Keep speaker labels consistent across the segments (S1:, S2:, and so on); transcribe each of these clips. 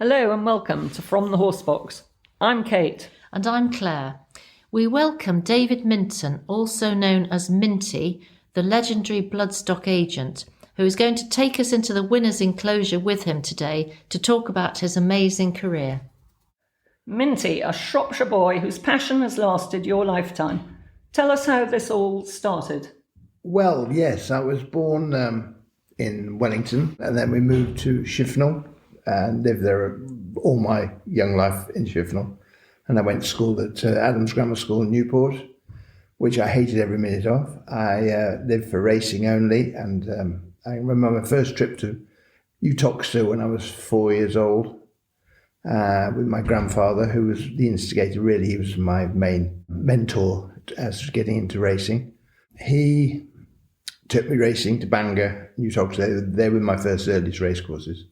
S1: Hello and welcome to From the Horsebox. I'm Kate.
S2: And I'm Claire. We welcome David Minton, also known as Minty, the legendary bloodstock agent, who is going to take us into the winner's enclosure with him today to talk about his amazing career.
S1: Minty, a Shropshire boy whose passion has lasted your lifetime. Tell us how this all started.
S3: Well, yes, I was born in Wellington, and then we moved to Shifnal and lived there all my young life in Shifnal. And I went to school at Adams Grammar School in Newport, which I hated every minute of. I lived for racing only, and I remember my first trip to Uttoxeter when I was 4 years old with my grandfather, who was the instigator, really. He was my main mentor as to getting into racing. He took me racing to Bangor, Uttoxeter. They were my first earliest race courses.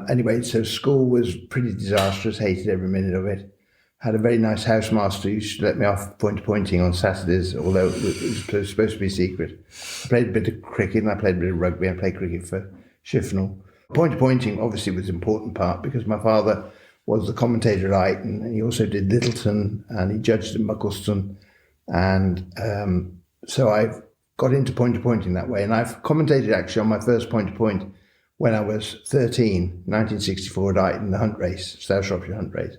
S3: Anyway, so school was pretty disastrous, hated every minute of it. Had a very nice housemaster who used to let me off pointing on Saturdays, although it was supposed to be secret. I played a bit of cricket and I played a bit of rugby. I played cricket for Shifnal. Pointing obviously was an important part because my father was the commentator at Ayton, and he also did Littleton and he judged at Muckleston. And so I got into pointing that way. And I've commentated actually on my first point when I was 13, 1964 at Ayton, the hunt race, South Shropshire hunt race.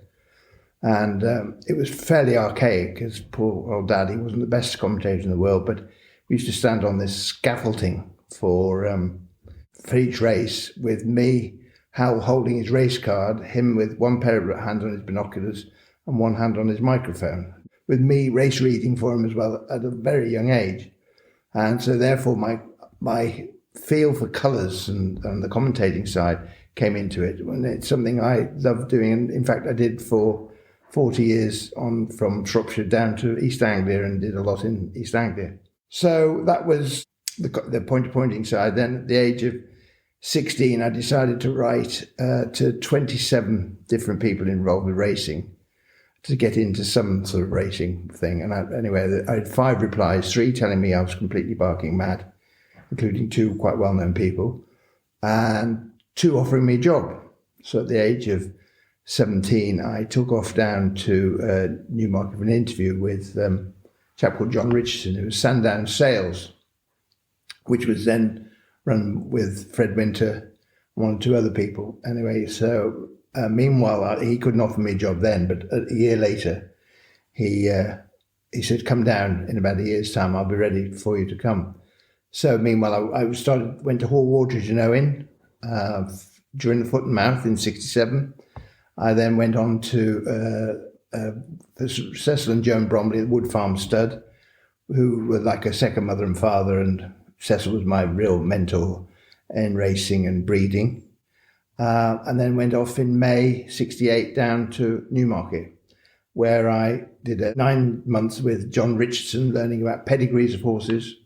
S3: And it was fairly archaic because poor old Dad, he wasn't the best commentator in the world, but we used to stand on this scaffolding for each race with me, Hal holding his race card, him with one pair of hands on his binoculars and one hand on his microphone, with me race reading for him as well at a very young age. And so therefore my feel for colours and the commentating side came into it. And it's something I love doing. And in fact, I did for 40 years from Shropshire down to East Anglia and did a lot in East Anglia. So that was the pointing side. Then at the age of 16, I decided to write to 27 different people involved with racing to get into some sort of racing thing. And anyway, I had 5 replies, 3 telling me I was completely barking mad, including 2 quite well-known people, and 2 offering me a job. So at the age of 17, I took off down to Newmarket for an interview with a chap called John Richardson, who was Sandown Sales, which was then run with Fred Winter, 1 or 2 other people. Anyway, so meanwhile, he couldn't offer me a job then, but a year later, he said, come down in about a year's time, I'll be ready for you to come. So meanwhile, I went to Hall Waters in Owen during the Foot and Mouth in 67. I then went on to Cecil and Joan Bromley at Wood Farm Stud, who were like a second mother and father, and Cecil was my real mentor in racing and breeding. And then went off in May 68 down to Newmarket, where I did 9 months with John Richardson, learning about pedigrees of horses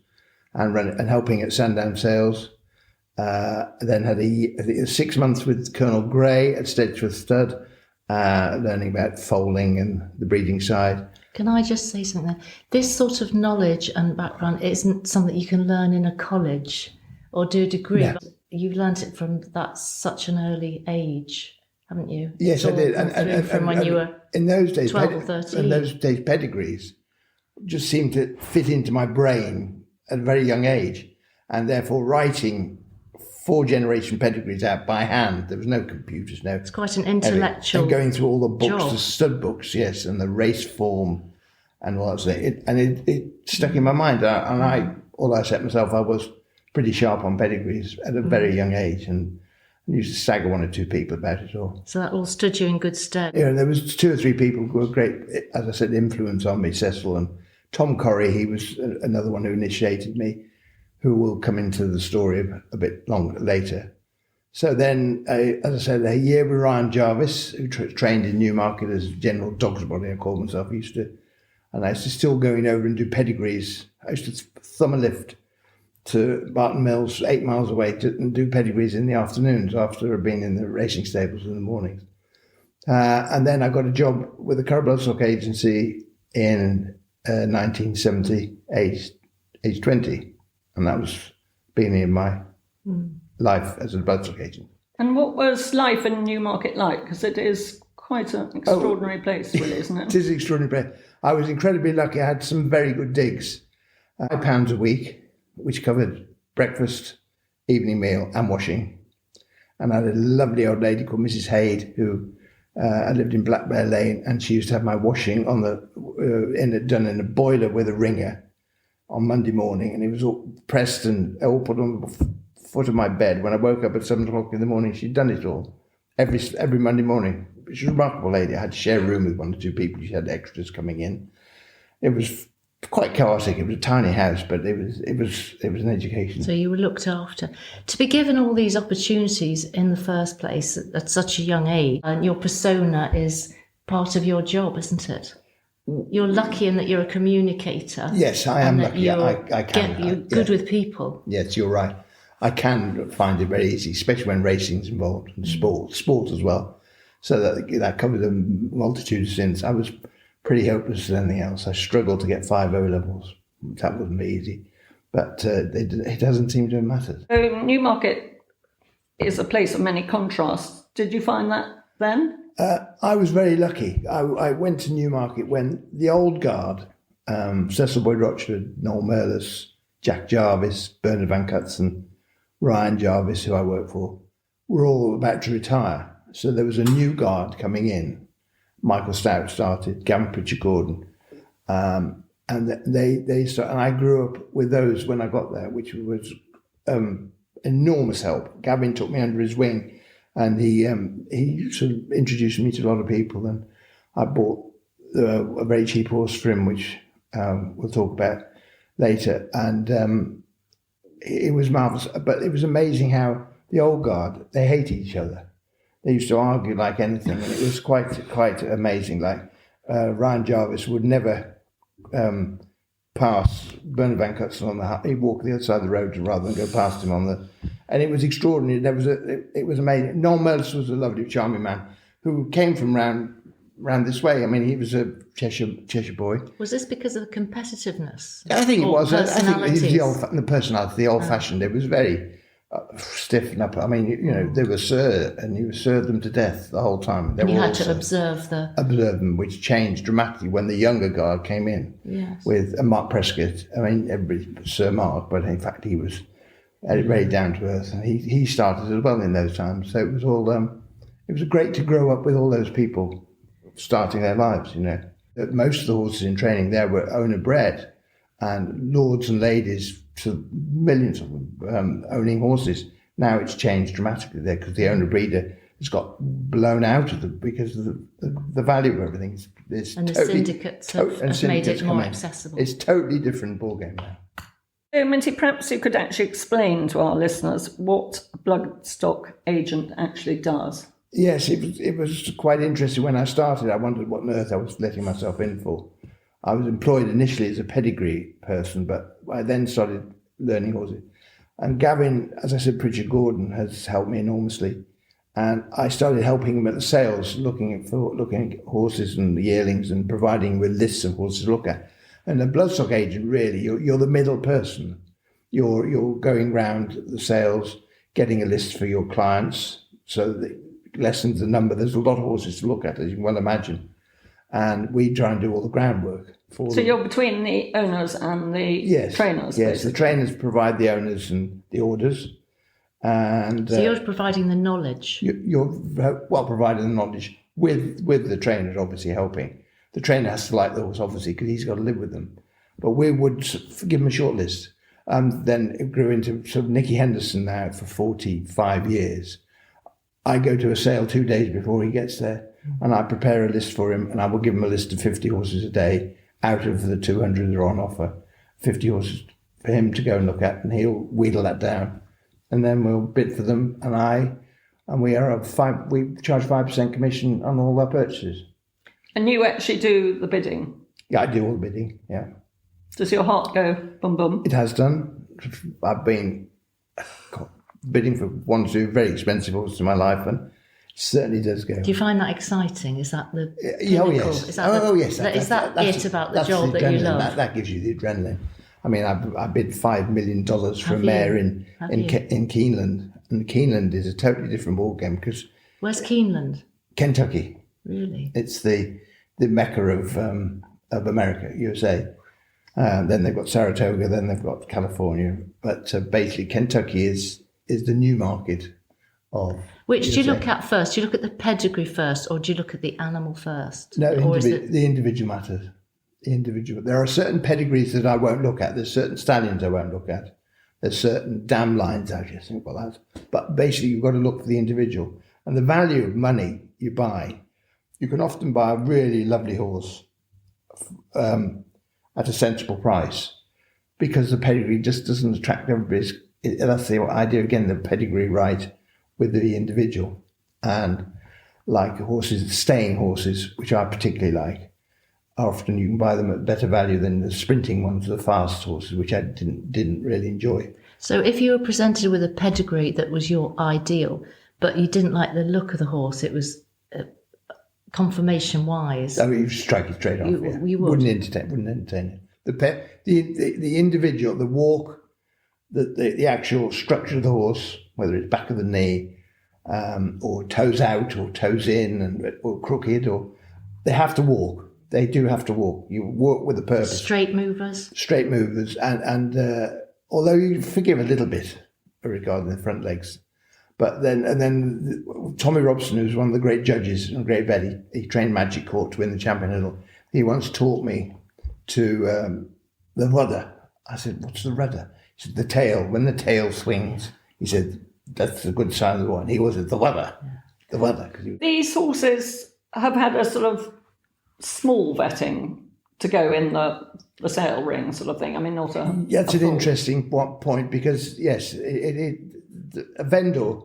S3: and helping at Sandown Sales. Then had I think it was 6 months with Colonel Gray at Stedgeworth Stud, learning about foaling and the breeding side.
S2: Can I just say something there? This sort of knowledge and background isn't something you can learn in a college or do a degree.
S3: No.
S2: But you've learnt it from such an early age, haven't you?
S3: Yes, I did.
S2: And when you were
S3: in those days,
S2: 12 or 13.
S3: In those days, pedigrees just seemed to fit into my brain at a very young age, and therefore writing 4-generation pedigrees out by hand. There was no computers, no.
S2: It's quite an intellectual
S3: and going through all the books,
S2: job.
S3: The stud books, yes, and the race form and all that stuff. It stuck in my mind. All I set myself, I was pretty sharp on pedigrees at a very young age, and used to stagger 1 or 2 people about it all.
S2: So that all stood you in good stead.
S3: Yeah, and there was 2 or 3 people who were great, as I said, influence on me. Cecil and Tom Corrie, he was another one who initiated me, who will come into the story a bit later. So then, as I said, a year with Ryan Jarvis, who trained in Newmarket as General Dogsbody, I called myself. And I used to still going over and do pedigrees. I used to thumb a lift to Barton Mills, 8 miles away, and do pedigrees in the afternoons after I'd been in the racing stables in the mornings. And then I got a job with the Curragh Bloodstock Agency in 1978, age 20. And that was beginning of my life as a bloodstock agent.
S1: And what was life in Newmarket like? Because it is quite an extraordinary place, really, isn't it?
S3: It is an extraordinary place. I was incredibly lucky. I had some very good digs. £5 a week, which covered breakfast, evening meal and washing. And I had a lovely old lady called Mrs. Haid, who I lived in Black Bear Lane, and she used to have my washing on done in a boiler with a wringer on Monday morning, and it was all pressed and all put on the foot of my bed. When I woke up at 7 o'clock in the morning, she'd done it all every Monday morning. She was a remarkable lady. I had to share a room with 1 or 2 people. She had extras coming in. It was quite chaotic. It was a tiny house, but it was an education.
S2: So you were looked after. To be given all these opportunities in the first place at such a young age, and your persona is part of your job, isn't it? You're lucky in that you're a communicator.
S3: Yes, I am lucky. I can.
S2: You're good with people.
S3: Yes, you're right. I can find it very easy, especially when racing's involved and sport as well. So that covered a multitude of sins. I was pretty hopeless as anything else. I struggled to get 5 O levels. That wasn't easy, but it doesn't seem to have mattered.
S1: So Newmarket is a place of many contrasts. Did you find that then?
S3: I was very lucky. I went to Newmarket when the old guard, Cecil Boyd Rochford, Noel Merlis, Jack Jarvis, Bernard Van Cutson, Ryan Jarvis, who I work for, were all about to retire. So there was a new guard coming in. Michael Stout started, Gavin Pritchard Gordon, and they started. And I grew up with those when I got there, which was enormous help. Gavin took me under his wing, and he sort of introduced me to a lot of people. And I bought a very cheap horse for him, which we'll talk about later. And it was marvellous, but it was amazing how the old guard, they hated each other. They used to argue like anything, and it was quite amazing. Like Ryan Jarvis would never pass Bernard Van Cutson on the. He'd walk the other side of the road rather than go past him on the. And it was extraordinary. It was amazing. Noel Merlis was a lovely, charming man who came from round this way. I mean, he was a Cheshire boy. Was
S2: this because of the competitiveness?
S3: I think it was. I think it was the personality, the old-fashioned. It was very stiffen up. I mean, they were Sir, and you served them to death the whole time.
S2: You had to observe
S3: them, which changed dramatically when the younger guard came in.
S2: Yes. With
S3: Mark Prescott. I mean, everybody Sir Mark, but in fact he was very down to earth, and he started as well in those times. So it was all. It was great to grow up with all those people starting their lives. Most of the horses in training there were owner bred, and lords and ladies. So millions of them owning horses. Now it's changed dramatically there because the owner breeder has got blown out of them because of the value of everything.
S2: And the syndicates have made it more accessible.
S3: It's totally different ballgame now.
S1: So, Minty, perhaps you could actually explain to our listeners what a bloodstock agent actually does.
S3: Yes, it was quite interesting. When I started, I wondered what on earth I was letting myself in for. I was employed initially as a pedigree person, but I then started learning horses. And Gavin, as I said, Pritchard Gordon has helped me enormously. And I started helping him at the sales, looking at horses and the yearlings and providing him with lists of horses to look at. And a bloodstock agent, really, you're the middle person. You're going round the sales, getting a list for your clients, so that it lessens the number. There's a lot of horses to look at, as you can well imagine. And we try and do all the groundwork for them. So
S1: you're between the owners and the trainers?
S3: Yes, basically. The trainers provide the owners and the orders. And
S2: so you're providing the knowledge?
S3: You're providing the knowledge with the trainers obviously helping. The trainer has to like the horse, obviously, because he's got to live with them. But we would give him a short list. Then it grew into sort of Nicky Henderson now for 45 years. I go to a sale 2 days before he gets there, and I prepare a list for him, and I will give him a list of 50 horses a day out of the 200 that are on offer. 50 horses for him to go and look at, and he'll wheedle that down. And then we'll bid for them, and we charge 5% commission on all our purchases.
S1: And you actually do the bidding?
S3: Yeah, I do all the bidding, yeah.
S1: Does your heart go bum bum?
S3: It has done. I've been bidding for 1 or 2 very expensive horses in my life, and it certainly does go.
S2: Do you find that exciting? Is that the pinnacle?
S3: Oh, yes.
S2: Is that it about the job that you love?
S3: That gives you the adrenaline. I mean, I bid $5 million for a mare in Keeneland, And Keeneland is a totally different ballgame because
S2: Where's Keeneland?
S3: Kentucky,
S2: Really?
S3: it's the mecca of America, USA. Then they've got Saratoga, then they've got California. But basically, Kentucky is the new market of
S2: Which
S3: USA.
S2: do you look at first? Do you look at the pedigree first, or do you look at the animal first?
S3: No,
S2: or is it...
S3: the individual matters. The individual. There are certain pedigrees that I won't look at. There's certain stallions I won't look at. There's certain dam lines I just think, well, that's... But basically, you've got to look for the individual. And the value of money you buy, you can often buy a really lovely horse at a sensible price because the pedigree just doesn't attract everybody's... That's the idea, again, the pedigree right with the individual. And like horses, staying horses, which I particularly like, often you can buy them at better value than the sprinting ones, the fast horses, which I didn't really enjoy.
S2: So if you were presented with a pedigree that was your ideal, but you didn't like the look of the horse, it was conformation-wise...
S3: I mean, you strike it straight off.
S2: You would.
S3: Wouldn't entertain it. The individual, the walk, the actual structure of the horse, whether it's back of the knee, or toes out or toes in, or crooked, or they have to walk. They do have to walk. You walk with a purpose.
S2: Straight movers,
S3: and although you forgive a little bit regarding the front legs, but then Tommy Robson, who's one of the great judges and great vet, he trained Magic Court to win the Champion Hurdle. He once taught me to the rudder. I said, "What's the rudder?" He said, "The tail. When the tail swings," he said, "that's a good sign of the one." He was the rudder, the rudder.
S1: These horses have had a sort of small vetting to go in the sale ring sort of thing. I mean, not a...
S3: That's an interesting point because, yes, a vendor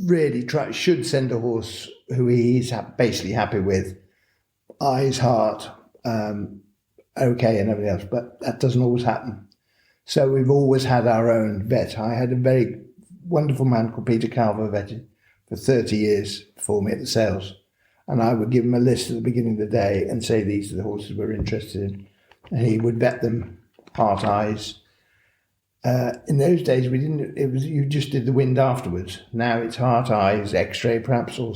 S3: really should send a horse who he's basically happy with, eyes, heart, okay, and everything else, but that doesn't always happen. So we've always had our own vet. I had a very wonderful man called Peter Calver vetted for 30 years for me at the sales. And I would give him a list at the beginning of the day and say, these are the horses we're interested in. And he would vet them, heart, eyes. In those days, you just did the wind afterwards. Now it's heart, eyes, x-ray perhaps, or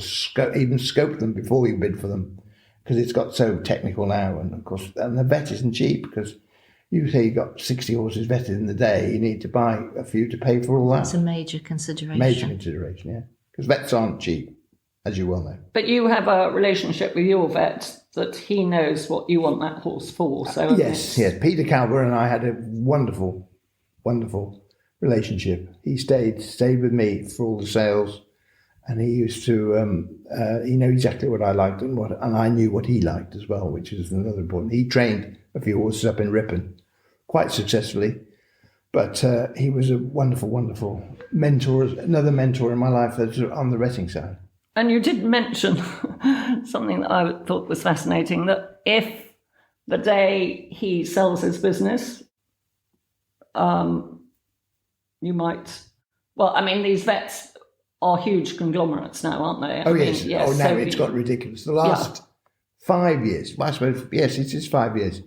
S3: even scope them before you bid for them. Because it's got so technical now. And of course, and the vet isn't cheap because you say you've got 60 horses vetted in the day, you need to buy a few to pay for all that.
S2: That's a major consideration.
S3: Major consideration, yeah. Because vets aren't cheap, as you well know.
S1: But you have a relationship with your vet that he knows what you want that horse for. So
S3: yes. Peter Calver and I had a wonderful, wonderful relationship. He stayed with me for all the sales, and he used to, he knew exactly what I liked and I knew what he liked as well, which is another important. He trained a few horses up in Ripon quite successfully, but he was a wonderful, wonderful mentor, another mentor in my life that's on the racing side.
S1: And you did mention something that I thought was fascinating, that if the day he sells his business, you might... Well, I mean, these vets are huge conglomerates now, aren't they?
S3: Yes. Now it's got ridiculous. The last 5 years, I suppose, yes, it is 5 years.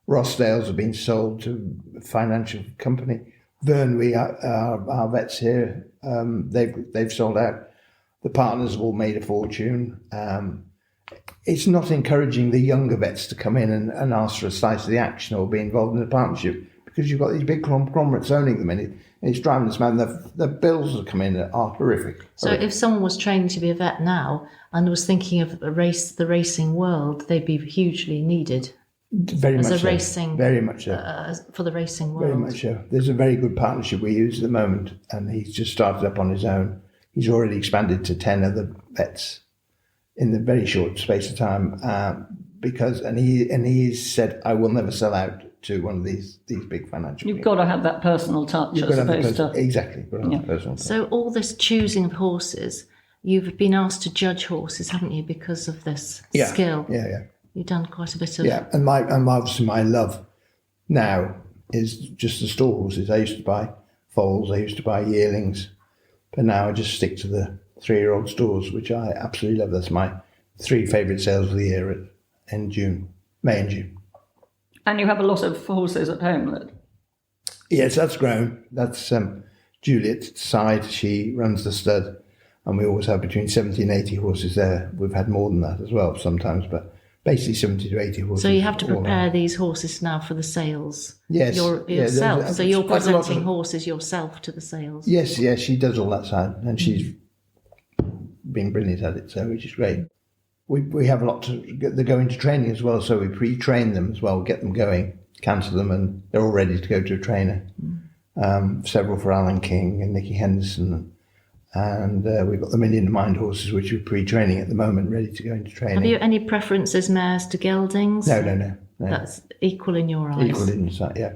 S3: Rossdale's have been sold to a financial company. Vernwy, our vets here, they've sold out. The partners have all made a fortune. It's not encouraging the younger vets to come in and ask for a slice of the action or be involved in a partnership because you've got these big conglomerates owning them, and it's driving us mad. The bills that come in are horrific.
S2: So if someone was training to be a vet now and was thinking of the racing world, they'd be hugely needed.
S3: Very much so. Very much so.
S2: For the racing world.
S3: Very much so. There's a very good partnership we use at the moment, and he's just started up on his own. He's already expanded to 10 other vets in the very short space of time he's said, I will never sell out to one of these big financial
S1: You've
S3: people.
S1: got to have that personal touch,
S3: Exactly. Personal touch.
S2: So all this choosing of horses, you've been asked to judge horses, haven't you, because of this skill?
S3: Yeah.
S2: You've done quite a bit of...
S3: Yeah, and obviously my love now is just the store horses. I used to buy foals, I used to buy yearlings, but now I just stick to the 3-year-old stores, which I absolutely love. That's my 3 favourite sales of the year in June, May and June.
S1: And you have a lot of horses at home.
S3: Yes, that's grown. That's Juliet's side, she runs the stud, and we always have between 70 and 80 horses there. We've had more than that as well sometimes, but basically 70 to 80 horses.
S2: So you have to
S3: all
S2: prepare
S3: around.
S2: these horses now for the sales?
S3: Yes.
S2: Yourself? So you're
S3: quite a lot
S2: presenting
S3: of-
S2: horses yourself to the sales?
S3: Yes, she does all that side, and she's been brilliant at it, so which is great. We have a lot they go into training as well, so we pre-train them as well, get them going, cancel them, and they're all ready to go to a trainer. Several for Alan King and Nicky Henderson, and we've got the Million to Mind horses, which we're pre-training at the moment, ready to go into training.
S2: Have you any preferences, mares to geldings?
S3: No.
S2: That's equal in your eyes?
S3: Equal in sight, yeah.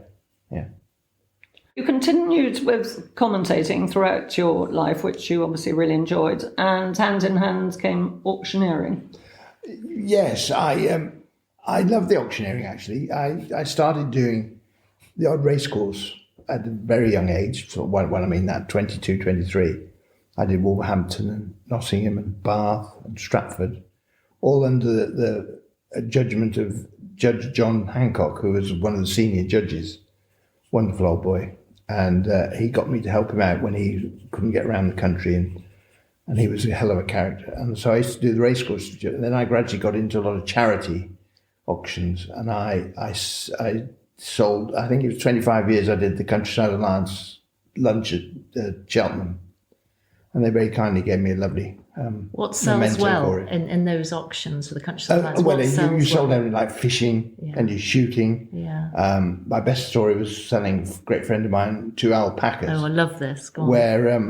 S1: You continued with commentating throughout your life, which you obviously really enjoyed, and hand in hand came auctioneering.
S3: Yes, I love the auctioneering, actually. I started doing the odd race course at a very young age. So when I mean that, 22, 23. I did Wolverhampton and Nottingham and Bath and Stratford, all under the judgment of Judge John Hancock, who was one of the senior judges. Wonderful old boy. And he got me to help him out when he couldn't get around the country, and he was a hell of a character. And so I used to do the racecourse, and then I gradually got into a lot of charity auctions, and I sold, I think it was 25 years I did the Countryside Alliance lunch at Cheltenham, and they very kindly gave me a lovely
S2: what sells
S3: memento
S2: well
S3: for it.
S2: in those auctions for the Countryside Alliance?
S3: Well,
S2: What
S3: you
S2: sells
S3: sold
S2: well?
S3: everything like fishing and you're shooting.
S2: Yeah.
S3: My best story was selling a great friend of mine 2 alpacas.
S2: Oh, I love this. Go on.
S3: Where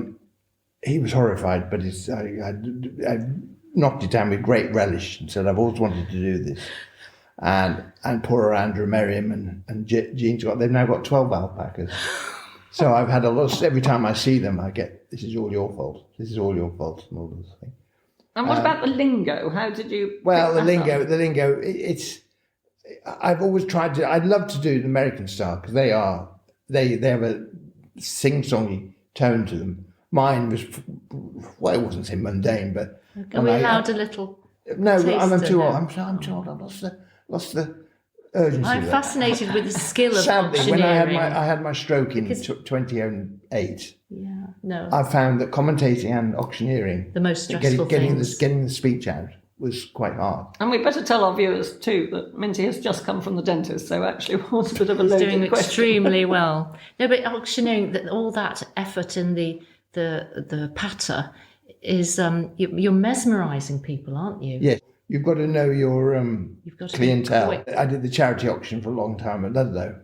S3: he was horrified, but I knocked it down with great relish and said, I've always wanted to do this. And poor Andrew Merriam and Jean's they've now got 12 alpacas. So I've had a lot, every time I see them, I get, this is all your fault. This is all your fault, and all those things.
S1: And what about the lingo? How did you?
S3: Well,
S1: pick that up?
S3: the lingo, I've always tried to, I'd love to do the American style, because they have a sing-songy tone to them. Mine was, well, I wasn't say mundane, but...
S2: Are we allowed a little
S3: No,
S2: taste
S3: I'm too
S2: of
S3: old.
S2: it?
S3: I'm too old. I've lost the urgency.
S2: I'm
S3: of it.
S2: fascinated with the skill of
S3: Sadly, when
S2: auctioneering.
S3: I had my stroke in 2008,
S2: Yeah, no.
S3: I found that commentating and auctioneering,
S2: The most stressful things.
S3: getting the speech out was quite hard.
S1: And we better tell our viewers too that Minty has just come from the dentist, so actually it was a bit of a
S2: He's
S1: loaded
S2: doing
S1: question.
S2: extremely well. No, but auctioneering, all that effort in the patter is you're mesmerising people, aren't you?
S3: Yes, you've got to know your
S2: You've got to be
S3: clientele.
S2: quick.
S3: I did the charity auction for a long time at Ludlow,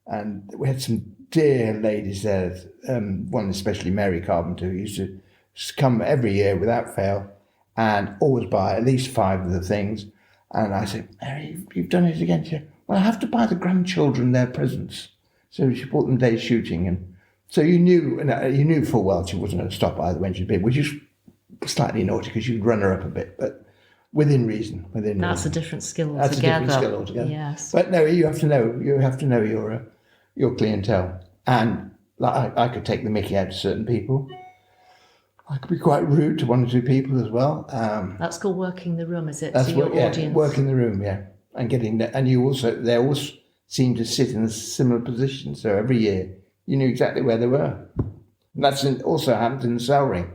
S3: and we had some dear ladies there. One especially, Mary Carpenter, who used to come every year without fail, and always buy at least 5 of the things. And I said, Mary, you've done it again. She said, well, I have to buy the grandchildren their presents. So she bought them day shooting, and so you knew full well she wasn't going to stop either when she'd been, which is slightly naughty because you'd run her up a bit, but within reason.
S2: That's
S3: reason.
S2: a different skill
S3: That's
S2: altogether.
S3: a different skill altogether.
S2: Yes.
S3: But no, you have to know your clientele, and like, I could take the mickey out of certain people. I could be quite rude to 1 or 2 people as well.
S2: That's called working the room, is it?
S3: That's
S2: to your
S3: yeah,
S2: audience.
S3: work in the room, yeah, and getting and they all seem to sit in a similar position. So every year you knew exactly where they were. And that's also happens in the cell ring.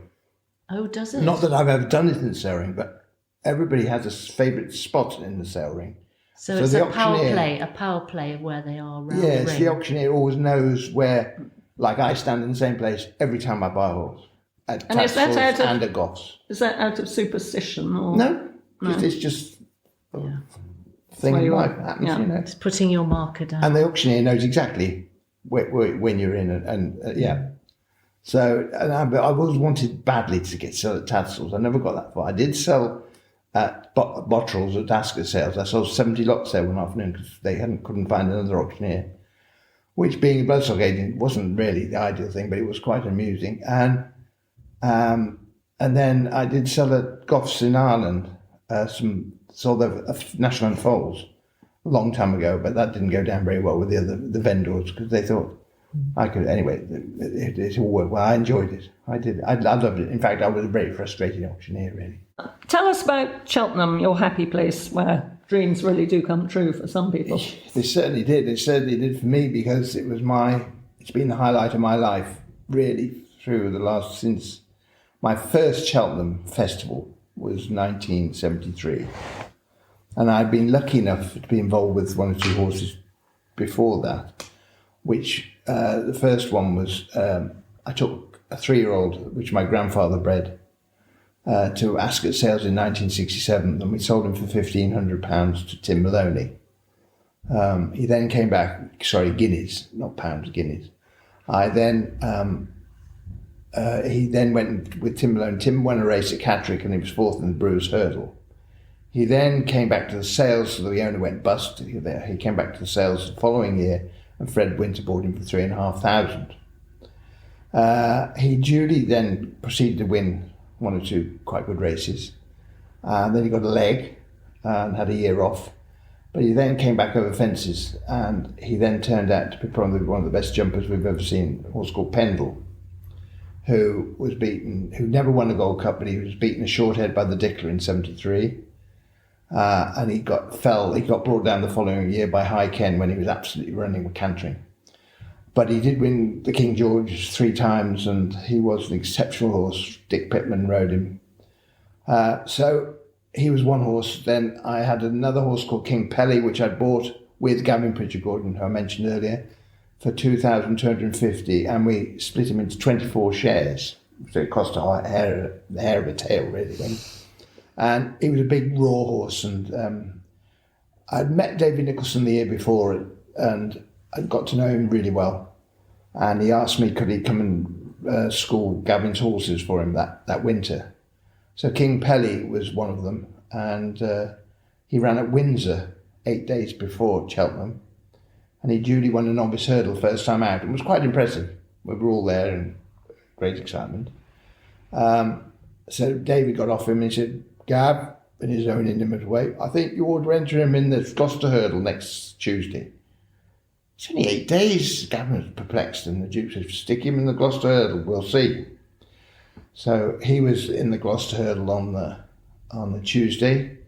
S2: Oh, does it?
S3: Not that I've ever done it in the cell ring, but everybody has a favourite spot in the cell ring.
S2: So it's a power
S3: auctioneer-
S2: play of where they are around
S3: Yes,
S2: the ring.
S3: the auctioneer always knows where, like I stand in the same place every time I buy a horse. At
S1: And is that
S3: Tatzel's
S1: out of-
S3: and at Goff's.
S1: Is that out of superstition or
S3: No, it's just a thing
S1: where
S3: in
S1: you
S3: life
S1: are.
S3: happens,
S1: Yeah.
S3: you know.
S2: It's putting your marker down.
S3: And the auctioneer knows exactly when you're in, and yeah. So, but I always wanted badly to sell at Tatzel's. I never got that far. I did sell at Bottrell's at Ascot sales. I sold 70 lots there one afternoon because they couldn't find another auctioneer. Which, being a bloodstock agent, wasn't really the ideal thing, but it was quite amusing. And then I did sell at Goff's in Ireland. Sold the National Unfolds a long time ago, but that didn't go down very well with the vendors because they thought I could. Anyway, it all worked well. I enjoyed it. I did. I loved it. In fact, I was a very frustrated auctioneer, really.
S1: Tell us about Cheltenham, your happy place where dreams really do come true for some people.
S3: They certainly did. They certainly did for me because it's been the highlight of my life. really through the last, since my first Cheltenham festival was 1973. And I'd been lucky enough to be involved with one or two horses before that, which the first one was, I took a 3-year-old, which my grandfather bred, to Ascot Sales in 1967, and we sold him for £1,500 to Tim Maloney. He then came back, guineas, not pounds, guineas. He then went with Tim Malone. Tim won a race at Catterick and he was fourth in the Brewers Hurdle. He then came back to the sales, so the owner went bust. He came back to the sales the following year, and Fred Winter bought him for £3,500. He duly then proceeded to win one or two quite good races. Then he got a leg and had a year off. But he then came back over fences, and he then turned out to be probably one of the best jumpers we've ever seen, a horse called Pendle, who never won a Gold Cup, but he was beaten a short head by the Dickler in 73. And he got brought down the following year by High Ken when he was absolutely running with cantering. But he did win the King George 3 times, and he was an exceptional horse. Dick Pittman rode him. So he was one horse. Then I had another horse called King Pelly, which I'd bought with Gavin Pritchard-Gordon, who I mentioned earlier, for $2,250, and we split him into 24 shares. So it cost the hair of a tail, really. And he was a big raw horse, and I'd met David Nicholson the year before, and I'd got to know him really well. And he asked me could he come and school Gavin's horses for him that winter. So King Pelly was one of them, and he ran at Windsor 8 days before Cheltenham, and he duly won a novice hurdle first time out. It was quite impressive. We were all there in great excitement. So David got off him and he said, "Gav," in his own inimitable way, "I think you ought to enter him in the Gloucester hurdle next Tuesday." "It's only 8 days." Gavin was perplexed, and the Duke said, "Stick him in the Gloucester hurdle, we'll see." So he was in the Gloucester hurdle on the Tuesday.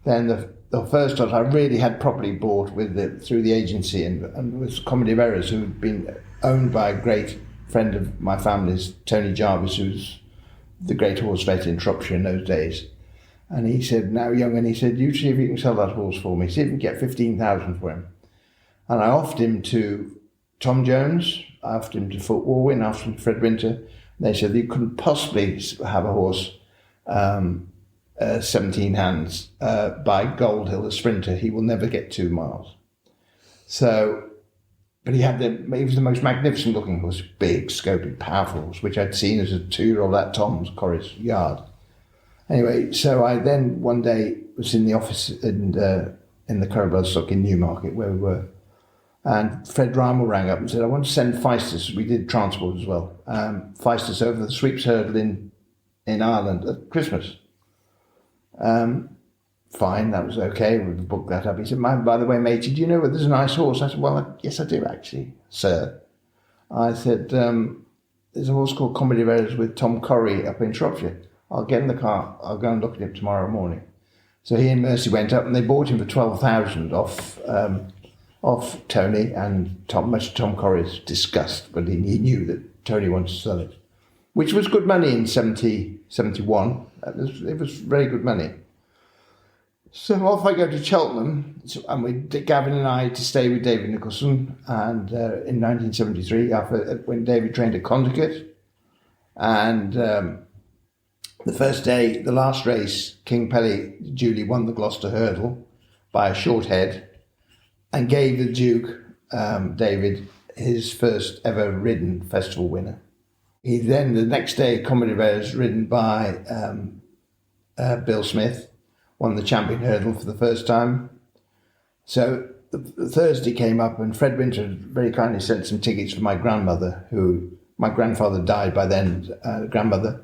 S3: Then the first lot I really had properly bought through the agency and was Comedy of Errors, who had been owned by a great friend of my family's, Tony Jarvis, who's the great horse vet in Shropshire in those days. And he said, "Now young," and he said, "You see if you can sell that horse for me. See if you can get 15,000 for him." And I offered him to Tom Jones, I offered him to Foot Warwin, I offered him to Fred Winter. They said you couldn't possibly have a horse 17 hands by Goldhill, a sprinter. He will never get 2 miles. So, but he was the most magnificent looking horse, big, scopy, powerful horse, which I'd seen as a 2-year-old at Tom's Corris Yard. Anyway, so I then one day was in the office in the Bloodstock in Newmarket where we were, and Fred Rymel rang up and said, "I want to send Feistus," we did transport as well, Feistus over the Sweeps Hurdle in Ireland at Christmas. Fine, that was okay, we booked that up. He said, "By the way, matey, do you know where there's a nice horse?" I said, "Well, yes, I do actually, sir." I said, "There's a horse called Comedy of Errors with Tom Corrie up in Shropshire. I'll get in the car, I'll go and look at him tomorrow morning." So he and Mercy went up and they bought him for 12,000 off Tony, and much to Tom Corrie's disgust, but he knew that Tony wanted to sell it, which was good money in 71. It was very good money. So off I go to Cheltenham, and Gavin and I to stay with David Nicholson, and in 1973, when David trained at Condicott, and the first day, the last race, King Pelly duly won the Gloucester hurdle by a short head, and gave the Duke, David, his first ever ridden festival winner. He then, the next day, Comedy of Errors, ridden by Bill Smith, won the champion hurdle for the first time. So the Thursday came up, and Fred Winter very kindly sent some tickets for my grandmother, my grandfather died by then, grandmother,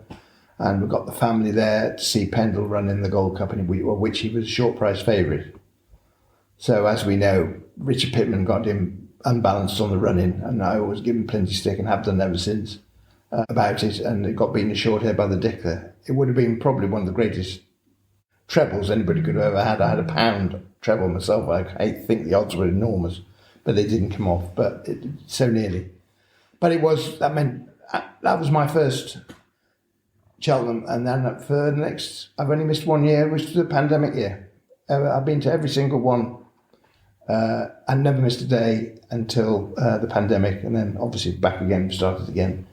S3: and we got the family there to see Pendle run in the Gold Cup, which he was a short price favourite. So as we know, Richard Pittman got him unbalanced on the run-in, and I always give him plenty of stick and have done ever since about it, and it got beaten a short hair by the Dickler. It would have been probably one of the greatest trebles anybody could have ever had. I had a pound treble myself. I think the odds were enormous, but they didn't come off, but so nearly. But that meant that was my first Cheltenham, and then for the next, I've only missed 1 year, which was the pandemic year. I've been to every single one. I never missed a day until the pandemic, and then obviously back again, started again.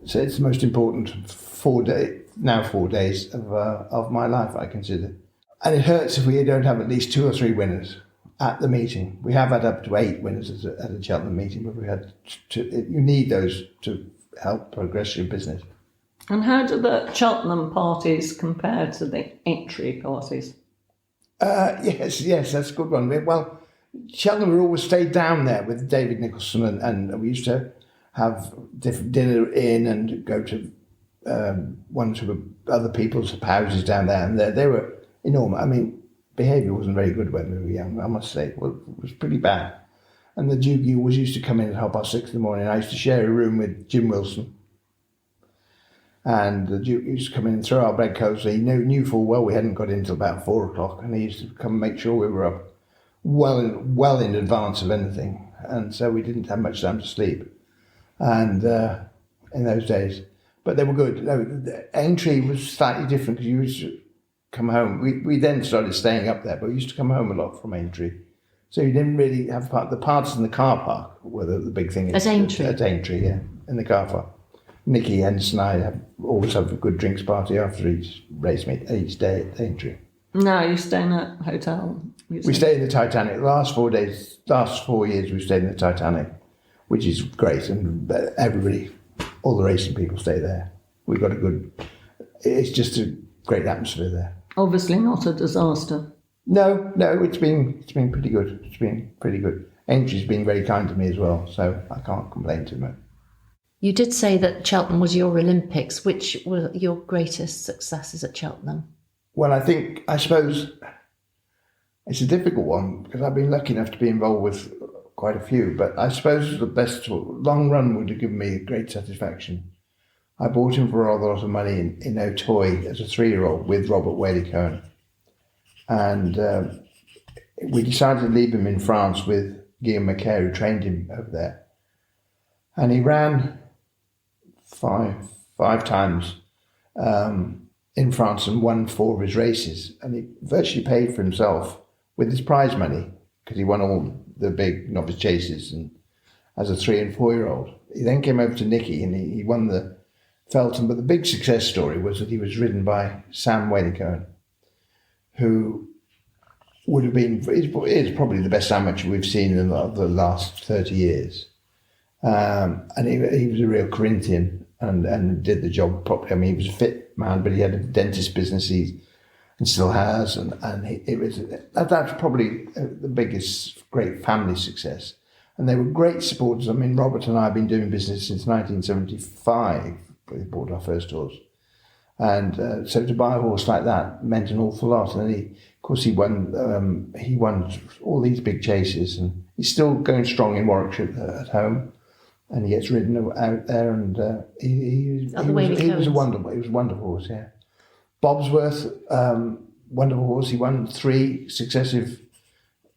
S3: So it's the most important 4 days of my life, I consider. And it hurts if we don't have at least 2 or 3 winners at the meeting. We have had up to 8 winners at a Cheltenham meeting, but we had you need those to help progress your business.
S1: And how do the Cheltenham parties compare to the Aintree parties?
S3: Yes, that's a good one. Well, Cheltenham always stayed down there with David Nicholson, and we used to have different dinner in and go to one of other people's houses down there, and they were enormous. I mean, behaviour wasn't very good when we were young, I must say. Well, it was pretty bad. And the Duke always used to come in at 6:30 in the morning. I used to share a room with Jim Wilson. And the Duke used to come in and throw our bread coats. He knew full well we hadn't got in until about 4 o'clock, and he used to come and make sure we were up well in advance of anything. And so we didn't have much time to sleep. And in those days. But they were good. Aintree was slightly different because you used to come home. We then started staying up there, but we used to come home a lot from Aintree. So you didn't really have the parties in the car park were the big thing.
S2: At Aintree?
S3: At Aintree, yeah, in the car park. Nicky Henderson and I always have a good drinks party after each race meet, each day at Aintree.
S1: No, you're staying at a hotel.
S3: We stayed in the Titanic. The last 4 years we stayed in the Titanic, which is great, and everybody, all the racing people stay there. We've got it's just a great atmosphere there.
S1: Obviously not a disaster.
S3: No, it's been pretty good. It's been pretty good. Aintree's been very kind to me as well, so I can't complain too much.
S2: You did say that Cheltenham was your Olympics. Which were your greatest successes at Cheltenham?
S3: Well, I suppose it's a difficult one because I've been lucky enough to be involved with quite a few, but I suppose the best long run would have given me great satisfaction. I bought him for a rather lot of money in Auteuil as a 3-year-old with Robert Whaley-Cohen. And we decided to leave him in France with Guillaume Macaire, who trained him over there. And he ran five times in France and won 4 of his races. And he virtually paid for himself with his prize money because he won all the big novice chases and as a 3 and 4-year-old. He then came over to Nicky and he won the Felton. But the big success story was that he was ridden by Sam Whaley-Cohen, who would have been, is probably the best amateur we've seen in the last 30 years. And he was a real Corinthian and did the job properly. I mean, he was a fit man, but he had a dentist business and still has. And that's probably the biggest great family success. And they were great supporters. I mean, Robert and I have been doing business since 1975. We bought our first horse. And so to buy a horse like that meant an awful lot. And he won all these big chases, and he's still going strong in Warwickshire at home. And he gets ridden out there, and he was a wonderful horse, yeah. Bobsworth, wonderful horse. He won 3 successive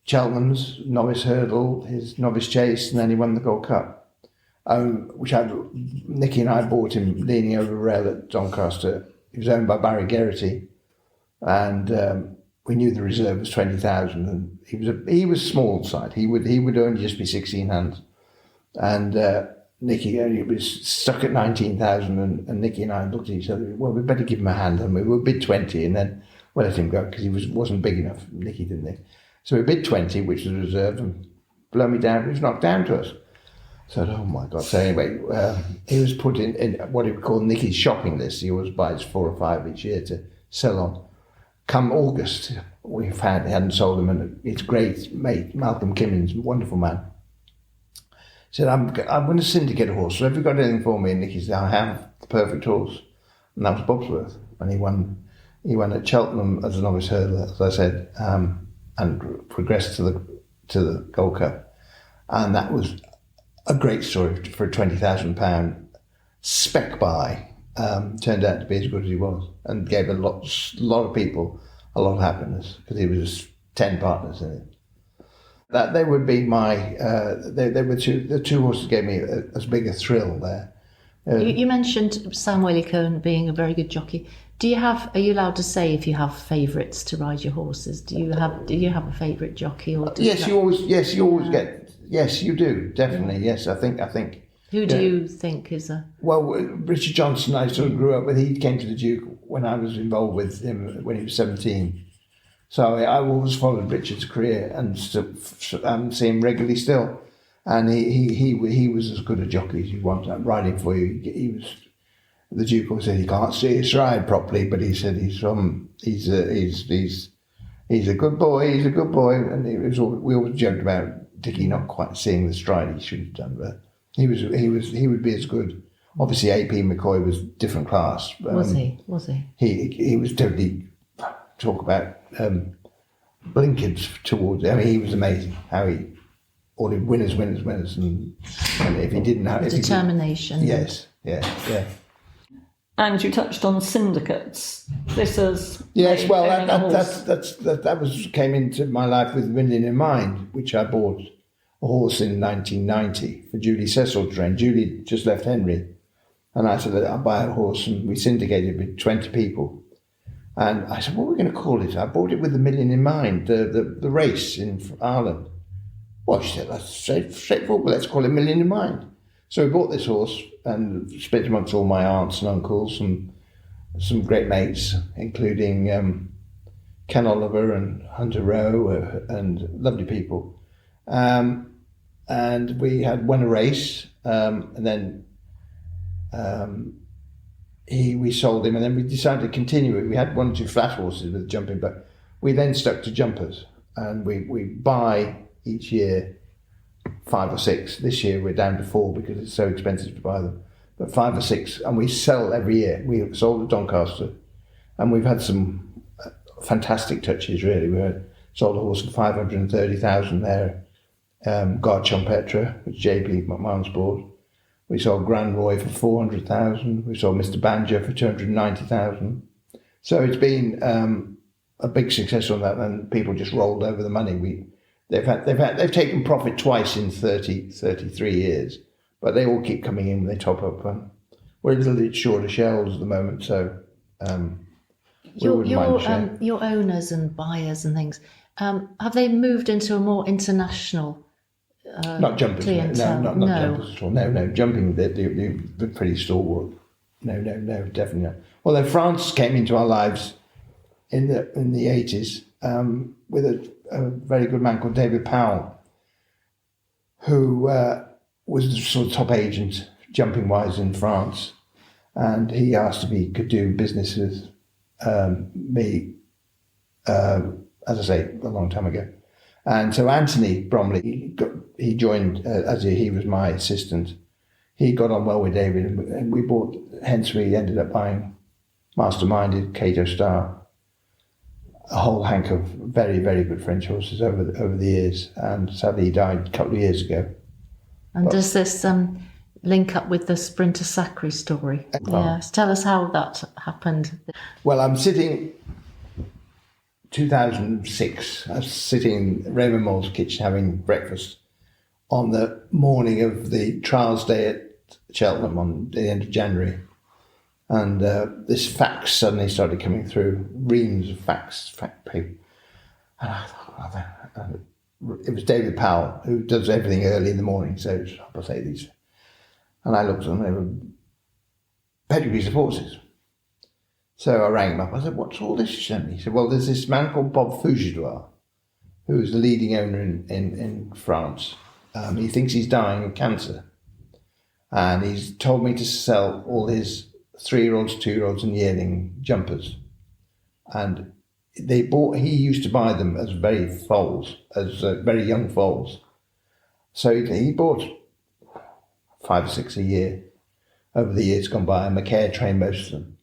S3: Cheltenhams, novice hurdle, his novice chase, and then he won the Gold Cup. Which Nicky and I bought him leaning over a rail at Doncaster. He was owned by Barry Geraghty, and we knew the reserve was 20,000, and he was small side. He would only just be 16 hands, and Nicky only was stuck at 19,000, and Nicky and I looked at each other. Well, we better give him a hand, and we bid 20, and then we'll let him go because he wasn't big enough. Nicky didn't think. So we bid 20, which was reserved, and blow me down. He was knocked down to us. So, oh my God. So anyway, he was put in what he would call Nicky's shopping list. He always buys 4 or 5 each year to sell on. Come August, he hadn't sold them, and his great mate, Malcolm Kimmins, wonderful man, said, I'm going to syndicate a horse. So have you got anything for me? And Nicky said, I have the perfect horse. And that was Bobsworth. And he won at Cheltenham as a novice hurdler, as I said, and progressed to the Gold Cup. And that was a great story for a £20,000 spec buy. Turned out to be as good as he was, and gave a lot of people a lot of happiness because he was 10 partners in it. That they would be my. They were the two horses gave me as big a thrill there.
S2: You mentioned Sam Whaley-Cohen being a very good jockey. Are you allowed to say if you have favourites to ride your horses? Do you have a favourite jockey? Or
S3: yes, you always get. Yes, you do definitely. Yes, I think.
S2: Who do you think is a?
S3: Well, Richard Johnson, I sort of grew up with. He came to the Duke when I was involved with him when he was 17. So I always followed Richard's career and see him regularly still. And he was as good a jockey as you want riding for you. He was. The Duke always said he can't see his ride properly, but he said he's a good boy. He's a good boy, and we always joked about Dickie not quite seeing the stride he should have done, but he would be as good. Obviously, AP McCoy was different class.
S2: Was he?
S3: He was totally talk about blinkered towards. I mean, he was amazing. How he ordered winners, and if he didn't have
S2: determination.
S3: Yes, yeah.
S1: And you touched on syndicates. This is
S3: yes. Well, that came into my life with Million in mind, which I bought a horse in 1990 for Julie Cecil to train. Julie just left Henry, and I said I'll buy a horse, and we syndicated with 20 people. And I said, what are we going to call it? I bought it with the Million in mind, the race in Ireland. Well, she said, that's straightforward, but let's call it Million in Mind. So we bought this horse and split amongst all my aunts and uncles and some great mates, including Ken Oliver and Hunter Rowe and lovely people. And we had won a race, and then we sold him, and then we decided to continue it. We had 1 or 2 flat horses with jumping, but we then stuck to jumpers, and we buy each year 5 or 6. This year we're down to 4 because it's so expensive to buy them, but 5 or 6, and we sell every year. We sold at Doncaster, and we've had some fantastic touches, really. We sold a horse for 530,000 there, Guard Champetre, which JP McMahon's bought. We sold Grand Roy for 400,000. We sold Mr. Banjo for 290,000. So it's been a big success on that, and people just rolled over the money. They've taken profit twice in 33 years, but they all keep coming in when they top up. We're a little bit short of shells at the moment, so
S2: your owners and buyers and things, have they moved into a more international?
S3: Not jumpers,
S2: clientele?
S3: not jumpers at all. No, jumping, they're pretty stalwart. No, definitely not. Although France came into our lives in the 80s with a very good man called David Powell, who was the sort of top agent jumping-wise in France, and he asked if he could do business with me, as I say, a long time ago. And so Anthony Bromley, he joined as he was my assistant. He got on well with David, and we bought. Hence, we ended up buying Masterminded, Cato Star, a whole hank of very, very good French horses over the years. And sadly, he died a couple of years ago.
S2: And does this link up with the Sprinter Sacre story? Yes, tell us how that happened.
S3: Well, I'm sitting. 2006, I was sitting in Raymond Moll's kitchen having breakfast on the morning of the trials day at Cheltenham on the end of January. And this fax suddenly started coming through, reams of fact paper. And I thought, it was David Powell, who does everything early in the morning, so I'll say these. And I looked at them, they were pedigrees of horses. So I rang him up. I said, what's all this you sent me? He said, well, there's this man called Bob Fougidois, who's the leading owner in France. He thinks he's dying of cancer. And he's told me to sell all his 3-year-olds, 2-year-olds and yearling jumpers. And he used to buy them as very foals, as very young foals. So he bought 5 or 6 a year over the years gone by, and McCare trained most of them.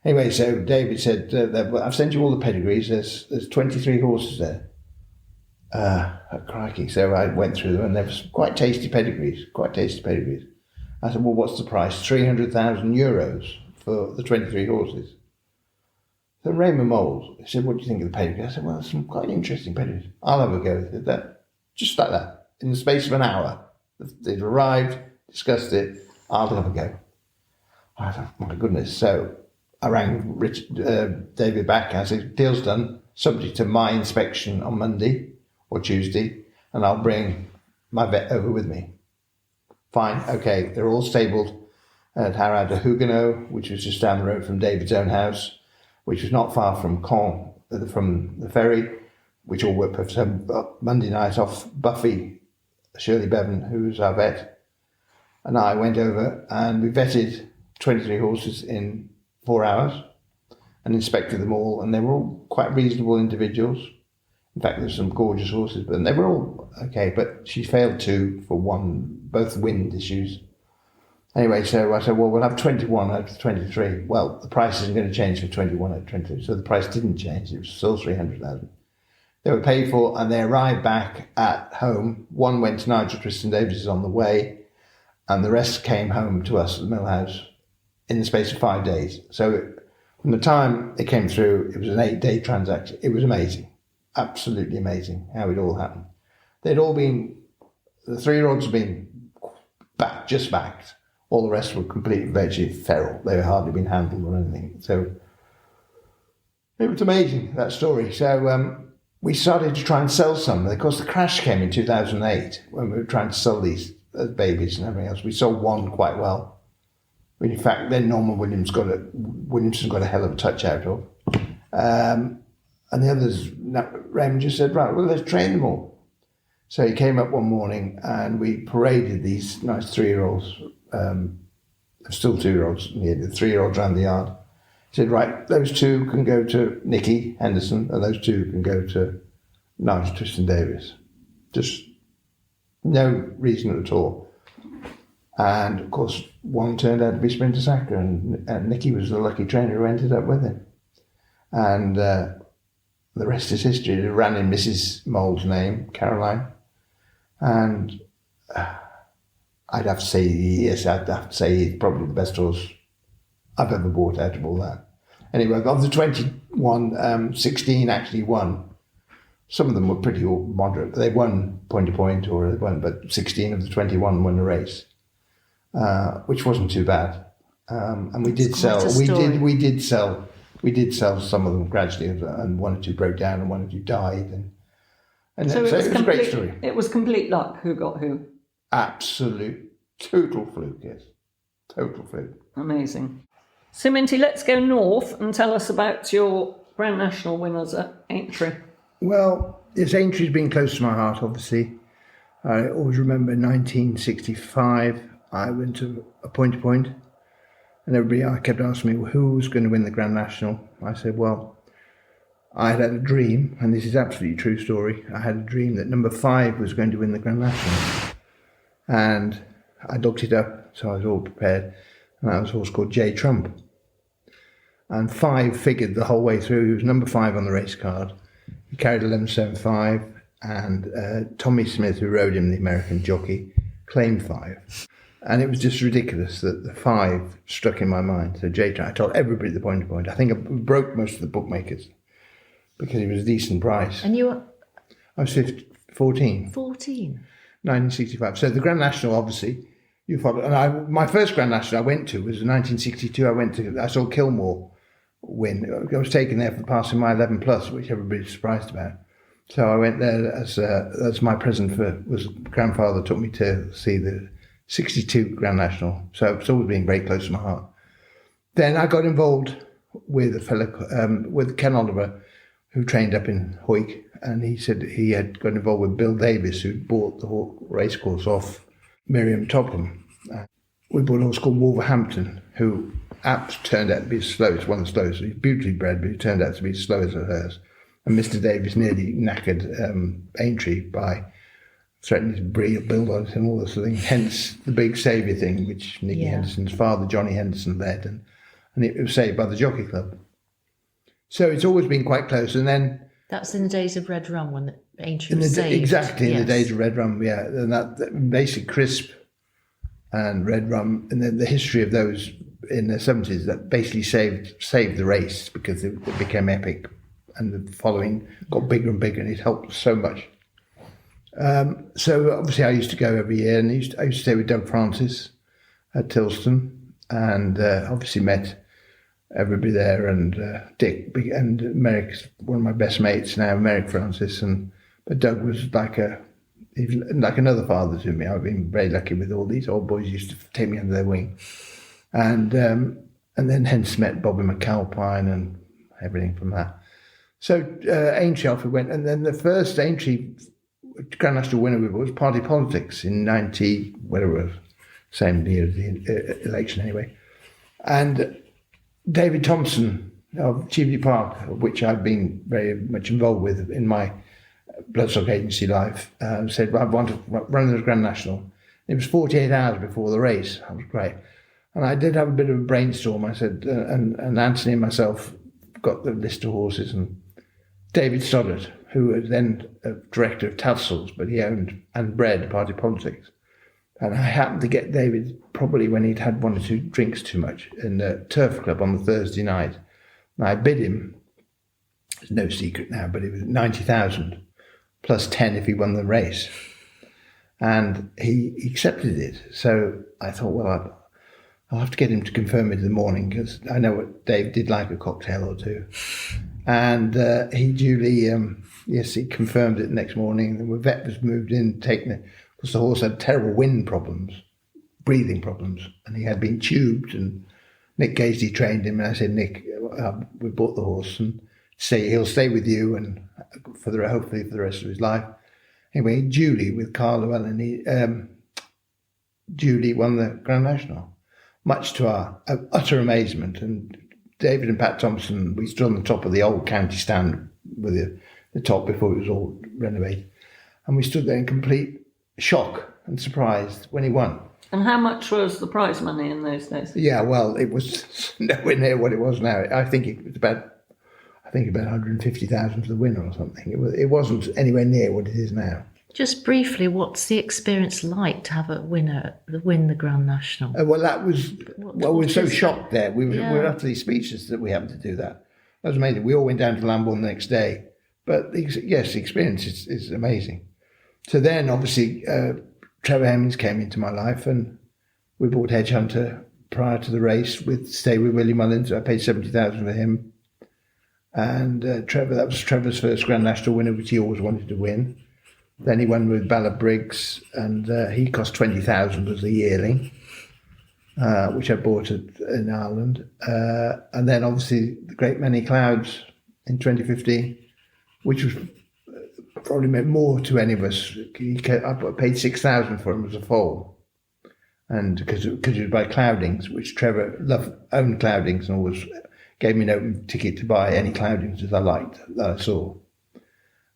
S3: Anyway, so David said, I've sent you all the pedigrees, there's 23 horses there. Crikey. So I went through them, and there was quite tasty pedigrees. I said, well, what's the price? 300,000 euros for the 23 horses. So Raymond Moll, he said, what do you think of the pedigree? I said, well, there's some quite interesting pedigrees. I'll have a go with that. Just like that. In the space of an hour. They'd arrived, discussed it, I'll have a go. I thought, my goodness. So I rang David back. I said, deal's done, subject to my inspection on Monday or Tuesday, and I'll bring my vet over with me. Fine, okay. They're all stabled at Harad de Huguenot, which was just down the road from David's own house, which was not far from Caen, from the ferry, which all worked perfect. So Monday night off, Buffy, Shirley Bevan, who was our vet, and I went over and we vetted 23 horses in 4 hours and inspected them all, and they were all quite reasonable individuals. In fact, there's some gorgeous horses, but they were all okay, but she failed 2 for 1, both wind issues. Anyway, so I said, well, we'll have 21 out of 23. Well, the price isn't going to change for 21 out of 23, so the price didn't change. It was still 300,000. They were paid for, and they arrived back at home. One went to Nigel Twiston-Davies on the way, and the rest came home to us at the Mill House in the space of 5 days. So from the time it came through, it was an 8-day transaction. It was amazing, absolutely amazing how it all happened. They'd all been, the 3-year-olds had been just backed. All the rest were completely virtually feral. They had hardly been handled or anything. So it was amazing, that story. So we started to try and sell some. Of course, the crash came in 2008 when we were trying to sell these as babies and everything else. We sold one quite well. In fact, then Norman Williamson got a hell of a touch out of. And the others, Raymond just said, right, well, let's train them all. So he came up one morning and we paraded these nice 3-year-olds, still 2-year-olds, the 3-year-olds around the yard. He said, right, those 2 can go to Nicky Henderson and those 2 can go to Nigel Twiston-Davies. Just no reason at all. And of course, one turned out to be Sprinter Sacre, and Nicky was the lucky trainer who ended up with him. And the rest is history. It ran in Mrs. Mould's name, Caroline. And I'd have to say, yes, I'd have to say he's probably the best horse I've ever bought out of all that. Anyway, of the 21, 16 actually won. Some of them were pretty moderate. They won point to point, or they won, but 16 of the 21 won the race, which wasn't too bad. And we did sell. We did sell some of them gradually, and 1 or 2 broke down, and 1 or 2 died, and so it was a great story.
S1: It was complete luck who got who.
S3: Absolute, total fluke, yes. Total fluke.
S1: Amazing. So, Minty, let's go north and tell us about your Grand National winners at Aintree.
S3: Well, yes, Aintree's been close to my heart, obviously. I always remember in 1965, I went to a point, and everybody kept asking me, well, who's going to win the Grand National? I said, well, I had a dream, and this is absolutely a true story. I had a dream that number 5 was going to win the Grand National. And I looked it up, so I was all prepared. And that was a horse called J Trump. And 5 figured the whole way through. He was number 5 on the race card. He carried 11.75, and Tommy Smith, who rode him, the American jockey, claimed 5. And it was just ridiculous that the 5 struck in my mind. So J Trump, I told everybody the point to point. I think I broke most of the bookmakers because he was a decent price.
S2: And you were?
S3: I was 14.
S2: 14?
S3: 1965. So the Grand National, obviously, you follow. And my first Grand National I went to was in 1962. I saw Kilmore win. I was taken there for passing my 11 plus, which everybody's surprised about. So I went there as my present was grandfather took me to see the 62 Grand National. So it's always been very close to my heart. Then I got involved with a fellow, with Ken Oliver, who trained up in Hoyk, and he said he had got involved with Bill Davis, who bought the racecourse off Miriam Topham. We bought a horse called Wolverhampton, who turned out to be as slow. It's one of the slowest. He's beautifully bred, but he turned out to be as slow as hers. And Mr. Davis nearly knackered Aintree by threatening to build on it and all this thing. Hence the big saviour thing, which Nicky Henderson's father, Johnny Henderson, led, and it was saved by the Jockey Club. So it's always been quite close. And then
S2: that's in the days of Red Rum when Aintree was saved.
S3: Exactly, in the days of Red Rum, yeah. And that basically Crisp and Red Rum, and then the history of those in the 70s that basically saved the race because it became epic, and the following got bigger and bigger, and it helped so much. So obviously I used to go every year, and I used to stay with Doug Francis at Tilston, and obviously met everybody there, and Dick and Merrick's one of my best mates now, Merrick Francis, but Doug was like another father to me. I've been very lucky with all these old boys used to take me under their wing, and then hence met Bobby McAlpine and everything from that. So Aintree off we went, and then the first Aintree Grand National winner we was Party Politics in 90, whatever it was, same year as the election anyway. And David Thompson of Cheveley Park, of which I've been very much involved with in my Bloodstock Agency life, said, well, I want to run the Grand National. It was 48 hours before the race. That was great. And I did have a bit of a brainstorm. I said, and Anthony and myself got the list of horses, and David Stoddart, who was then a director of Tassels, but he owned and bred Party Politics. And I happened to get David probably when he'd had one or two drinks too much in the Turf Club on the Thursday night. And I bid him, it's no secret now, but it was 90,000 plus 10 if he won the race. And he accepted it. So I thought, well, I'll have to get him to confirm it in the morning, because I know what Dave did like a cocktail or two. And he duly, he confirmed it the next morning. The vet was moved in, taken it, because the horse had terrible wind problems, breathing problems, and he had been tubed, and Nick Gazey trained him, and I said, Nick, we bought the horse, and he'll stay with you and hopefully for the rest of his life. Anyway, Julie with Carl Llewellyn, Julie won the Grand National, much to our utter amazement. And David and Pat Thompson, we stood on the top of the old county stand with the top before it was all renovated, and we stood there in complete shock and surprised when he won.
S1: And how much was the prize money in those days?
S3: Yeah, well, it was nowhere near what it was now. I think it was about 150,000 for the winner or something. It wasn't anywhere near what it is now.
S2: Just briefly, what's the experience like to have a winner win the Grand National?
S3: Well, that was we were so shocked there. We were utterly speechless that we happened to do that. That was amazing. We all went down to Lambourne the next day. But yes, the experience is amazing. So then, obviously, Trevor Hemmings came into my life, and we bought Hedgehunter prior to the race with Stay with Willie Mullins. I paid 70,000 for him. And that was Trevor's first Grand National winner, which he always wanted to win. Then he won with Ballabriggs, and he cost 20,000 as a yearling, which I bought in Ireland. And then obviously the Great Many Clouds in 2015, which was probably meant more to any of us. I paid 6,000 for him as a foal, and because it was by Cloudings, which Trevor owned Cloudings and always gave me an open ticket to buy any Cloudings that I liked, that I saw.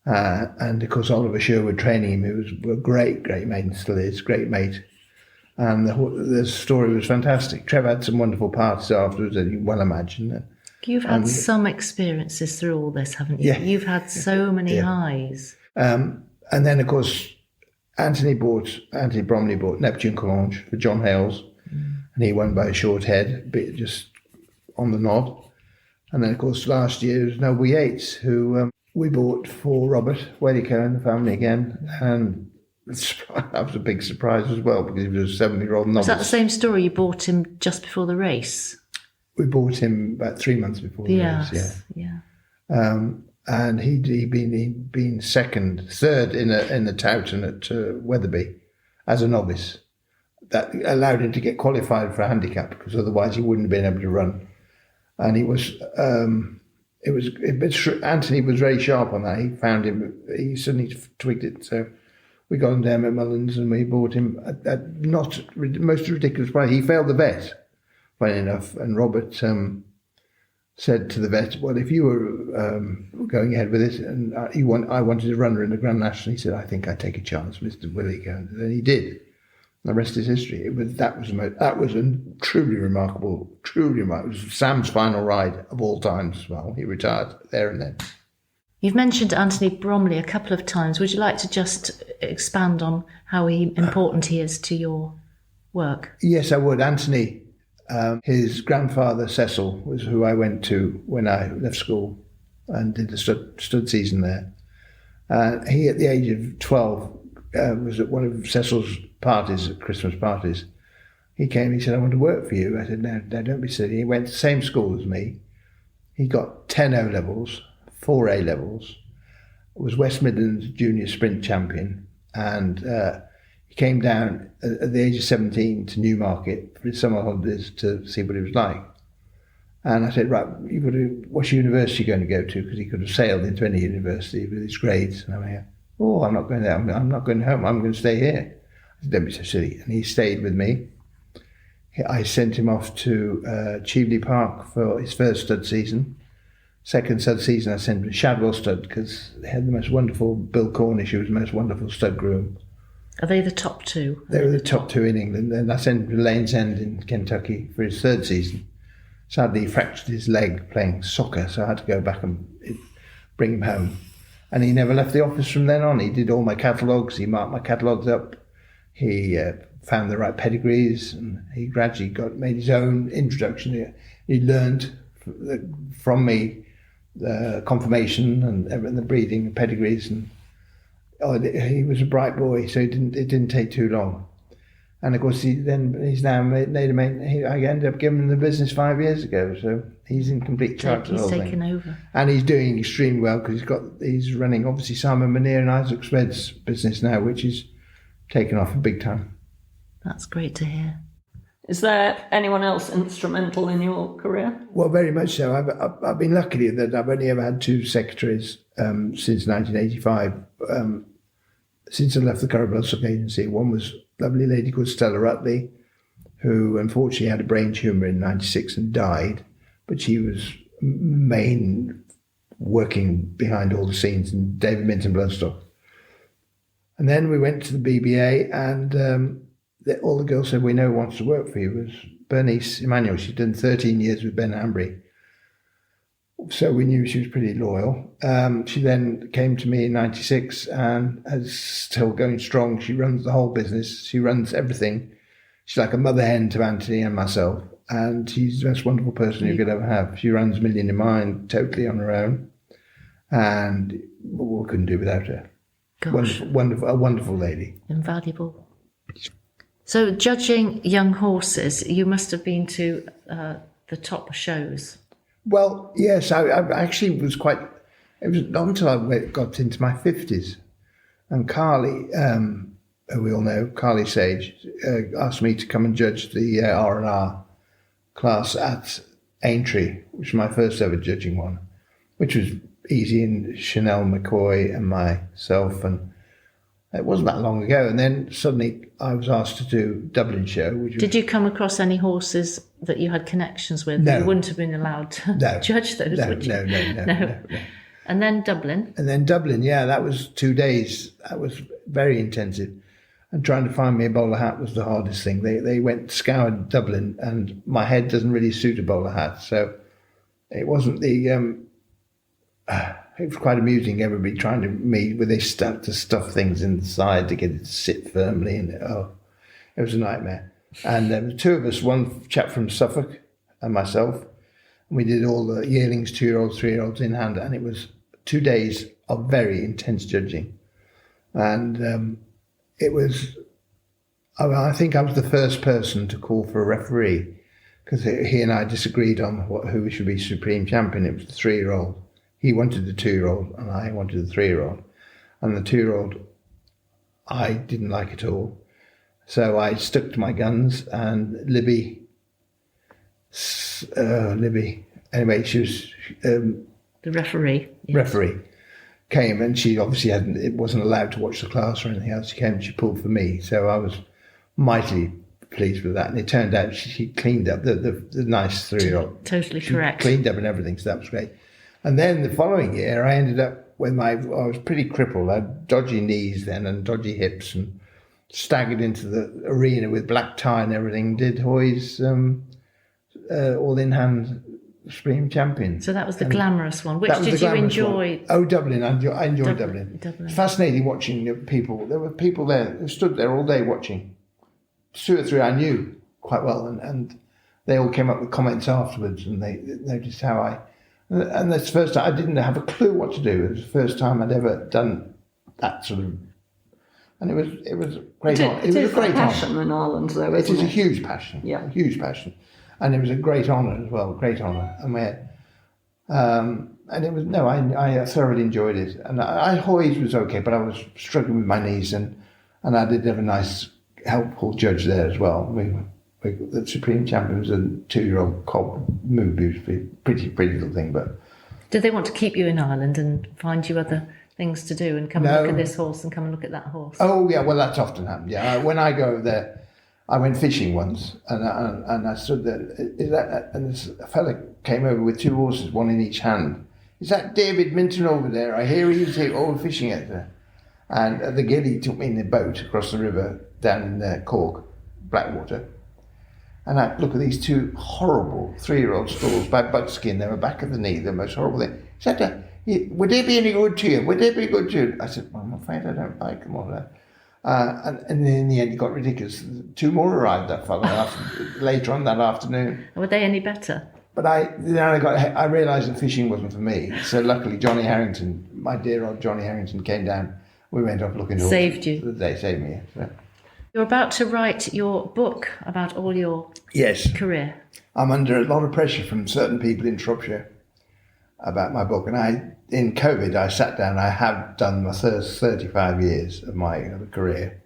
S3: And of course, Oliver Sherwood training him, who was a great mate and still is, great mate. And the story was fantastic. Trevor had some wonderful parties afterwards, as you well imagine.
S2: You've had some experiences through all this, haven't you?
S3: Yeah.
S2: You've had so many highs.
S3: And then, of course, Anthony Bromley bought Neptune Collonges for John Hales, and he won by a short head, just on the nod. And then, of course, last year was Noble Yeats, who we bought for Robert Wedico and the family again, and that was a big surprise as well, because he was a 7-year-old novice.
S2: Was that the same story? You bought him just before the race? We
S3: bought him about 3 months before the race,
S2: yeah.
S3: And he'd been third in the Towton at Wetherby as a novice. That allowed him to get qualified for a handicap, because otherwise he wouldn't have been able to run. And he was, Anthony was very sharp on that. He found him, he suddenly twigged it. So we got him down at Mullins, and we bought him at not most ridiculous price. He failed the vet, funny enough, and Robert said to the vet, well, if you were going ahead with it and I wanted a runner in the Grand National, he said, I think I'd take a chance, Mr. Willie. And he did. The rest is history. That was a truly remarkable. It was Sam's final ride of all times as well. He retired there and then.
S2: You've mentioned Anthony Bromley a couple of times. Would you like to just expand on how important he is to your work? Yes,
S3: I would. Anthony, his grandfather Cecil was who I went to when I left school and did the stud season there. He, at the age of 12, was at one of Cecil's parties, Christmas parties, He came, he said, I want to work for you. I said, no, don't be silly. He went to the same school as me. He got 10 O-levels, 4 A-levels, was West Midlands junior sprint champion, and he came down at the age of 17 to Newmarket for his summer holidays to see what it was like. And I said, right, what's university going to go to? Because he could have sailed into any university with his grades. And I went, oh, I'm not going there. I'm not going home. I'm going to stay here. I said, don't be so silly. And he stayed with me. I sent him off to Cheveley Park for his first stud season. Second stud season, I sent him to Shadwell Stud because they had the most wonderful, Bill Cornish, who was the most wonderful stud groom.
S2: Are they the top two?
S3: They were the top two in England. And I sent him to Lane's End in Kentucky for his third season. Sadly, he fractured his leg playing soccer, so I had to go back and bring him home. And he never left the office from then on. He did all my catalogues. He marked my catalogues up. He found the right pedigrees, and he gradually made his own introduction. He learned from me the conformation and the breeding, the pedigrees, and he was a bright boy, so it didn't take too long. And of course, he's now made a mate. I ended up giving him the business 5 years ago, so he's in complete charge of the whole thing. He's taken over, and he's doing extremely well because he's running obviously Simon Monier and Isaac Swed's business now, which is taken off big time.
S2: That's great to hear.
S1: Is there anyone else instrumental in your career?
S3: Well, very much so. I've been lucky that I've only ever had 2 secretaries since 1985. Since I left the Curragh Bloodstock Agency, one was a lovely lady called Stella Rutley, who unfortunately had a brain tumour in '96 and died, but she was working behind all the scenes in David Minton Bloodstock. And then we went to the BBA, and all the girls said, we know who wants to work for you. It was Bernice Emanuel. She'd done 13 years with Ben Ambry. So we knew she was pretty loyal. She then came to me in '96 and is still going strong. She runs the whole business. She runs everything. She's like a mother hen to Anthony and myself. And she's the most wonderful person you could ever have. She runs Million in Mind totally on her own. And we couldn't do without her.
S2: Gosh.
S3: Wonderful, a wonderful lady.
S2: Invaluable. So judging young horses, you must have been to the top shows.
S3: Well, yes, I actually was quite... It was not until I got into my 50s. And Carly, who we all know, Carly Sage, asked me to come and judge the R&R class at Aintree, which was my first ever judging one, which was easy, and Chanel McCoy and myself, and it wasn't that long ago. And then suddenly I was asked to do Dublin show.
S2: Did you come across any horses that you had connections with?
S3: No.
S2: You wouldn't have been allowed to judge those, would you?
S3: No.
S2: And then Dublin?
S3: And then Dublin, yeah, that was 2 days. That was very intensive. And trying to find me a bowler hat was the hardest thing. They scoured Dublin, and my head doesn't really suit a bowler hat. So it wasn't it was quite amusing, everybody trying to stuff things in the side to get it to sit firmly. And it was a nightmare. And there were 2 of us, one chap from Suffolk and myself. And we did all the yearlings, 2-year-olds, 3-year-olds in hand. And it was 2 days of very intense judging. And I think I was the first person to call for a referee, because he and I disagreed on who should be supreme champion. It was the 3-year-old. He wanted the 2-year-old and I wanted the 3-year-old. And the 2-year-old, I didn't like at all. So I stuck to my guns, and Libby, anyway, she was...
S2: the referee. Yes.
S3: Referee came, and she obviously wasn't allowed to watch the class or anything else. She came and she pulled for me. So I was mightily pleased with that. And it turned out she cleaned up the nice 3-year-old.
S2: Totally correct.
S3: She cleaned up and everything, so that was great. And then the following year, I ended up with I was pretty crippled. I had dodgy knees then and dodgy hips, and staggered into the arena with black tie and everything. Did Hoy's all in hand Supreme Champion.
S2: So that was the glamorous one. Which did you enjoy?
S3: One. Oh, Dublin. I enjoyed Dublin.
S2: Dublin.
S3: Fascinating watching people. There were people there who stood there all day watching. 2 or 3 I knew quite well, and they all came up with comments afterwards, and they noticed how I... And that's the first time I didn't have a clue what to do. It was the first time I'd ever done that sort of And it was great.
S1: It
S3: was
S1: is
S3: a great
S1: a passion in Ireland, though,
S3: It
S1: isn't
S3: is a huge passion.
S1: Yeah.
S3: A huge passion. And it was a great honour as well, great honour. And we had, and it was, no, I thoroughly enjoyed it. And Hoyes was okay, but I was struggling with my knees, and I did have a nice, helpful judge there as well. The Supreme Champion was a 2-year-old cob, moved beautifully, pretty little thing, but...
S2: Do they want to keep you in Ireland and find you other things to do and come and look at this horse and come and look at that horse?
S3: Oh, yeah, well, that's often happened, yeah. When I go over there, I went fishing once, and I stood there, and this fella came over with 2 horses, one in each hand. Is that David Minton over there? I hear he's all fishing out there. And the gillie took me in the boat across the river down in Cork, Blackwater. And I look at these 2 horrible 3-year-old stalls by Buckskin. They were back of the knee, the most horrible thing. He said, would they be any good to you? Would they be good to you? I said, well, I'm afraid I don't like them all that. And in the end, it got ridiculous. 2 more arrived that fellow later on that afternoon.
S2: Were they any better?
S3: But I realised that fishing wasn't for me. So luckily, Johnny Harrington, my dear old Johnny Harrington, came down. We went off looking at horses.
S2: Saved you.
S3: They saved me. So.
S2: You're about to write your book about all your career.
S3: I'm under a lot of pressure from certain people in Shropshire about my book. And in COVID, I sat down. I have done my first 35 years of my career.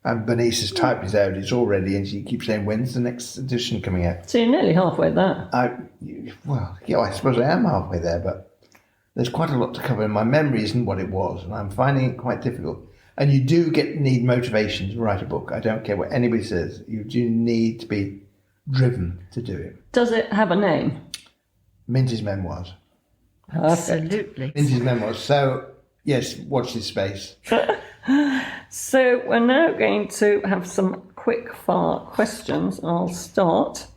S3: And Bernice has typed it out. It's all ready, and she keeps saying, "When's the next edition coming out?"
S1: So you're nearly halfway there.
S3: I suppose I am halfway there, but there's quite a lot to cover. And my memory isn't what it was, and I'm finding it quite difficult. And you do need motivation to write a book. I don't care what anybody says. You do need to be driven to do it.
S1: Does it have a name?
S3: Minty's Memoirs.
S2: Absolutely.
S3: Minty's Memoirs. So, yes, watch this space.
S1: So we're now going to have some quick fire questions. I'll start.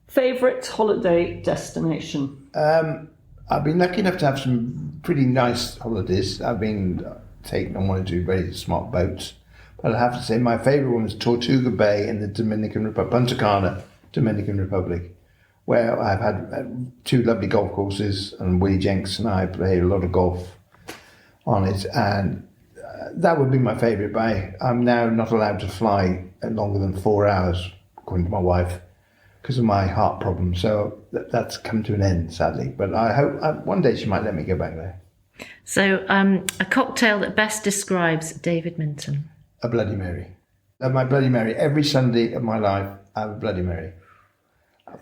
S1: Favourite holiday destination?
S3: I've been lucky enough to have some pretty nice holidays. I've been taken on 1 or 2 very smart boats. But I have to say my favourite one was Tortuga Bay in the Dominican Republic, Punta Cana, Dominican Republic, where I've had 2 lovely golf courses, and Willie Jenks and I played a lot of golf on it, and that would be my favourite. But I'm now not allowed to fly longer than 4 hours, according to my wife, because of my heart problem. So that's come to an end, sadly. But I hope one day she might let me go back there.
S2: So a cocktail that best describes David Minton.
S3: A Bloody Mary. My Bloody Mary. Every Sunday of my life, I have a Bloody Mary.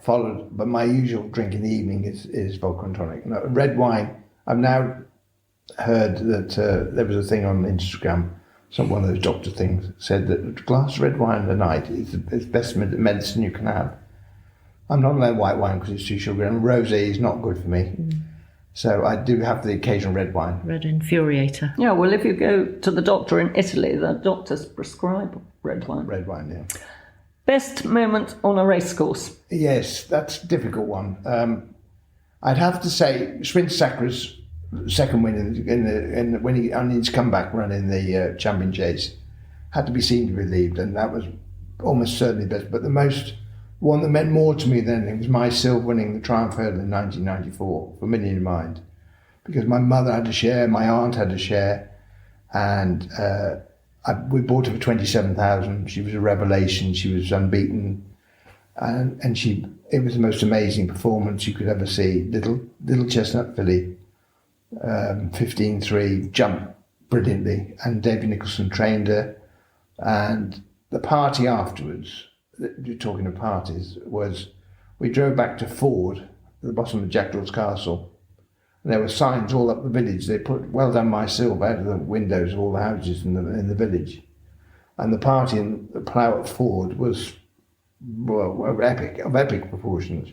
S3: Followed, but my usual drink in the evening is vodka and tonic. No, red wine. I've now heard that there was a thing on Instagram, one of those doctor things, said that a glass of red wine a night is the best medicine you can have. I'm not allowed white wine because it's too sugary, and rosé is not good for me. So I do have the occasional red wine.
S2: Red infuriator.
S1: Yeah, well, if you go to the doctor in Italy, the doctors prescribe red wine.
S3: Red wine, yeah.
S1: Best moment on a racecourse?
S3: Yes, that's a difficult one. I'd have to say Sprinter Sacre's second win when he on his comeback run in the Champion Chase had to be seen to be believed, and that was almost certainly best. But the one that meant more to me than anything was my silver winning the Triumph Hurdle in 1994 for Million in Mind, because my mother had a share, my aunt had a share, and we bought her for 27,000. She was a revelation. She was unbeaten, and it was the most amazing performance you could ever see. Little chestnut filly, 15-3, jumped brilliantly, and David Nicholson trained her. And the party afterwards, you're talking of parties, was we drove back to Ford, at the bottom of Jackdaw's Castle, and there were signs all up the village. They put "Well done, my silver" out of the windows of all the houses in the village, and the party in the plough at Ford was of epic proportions.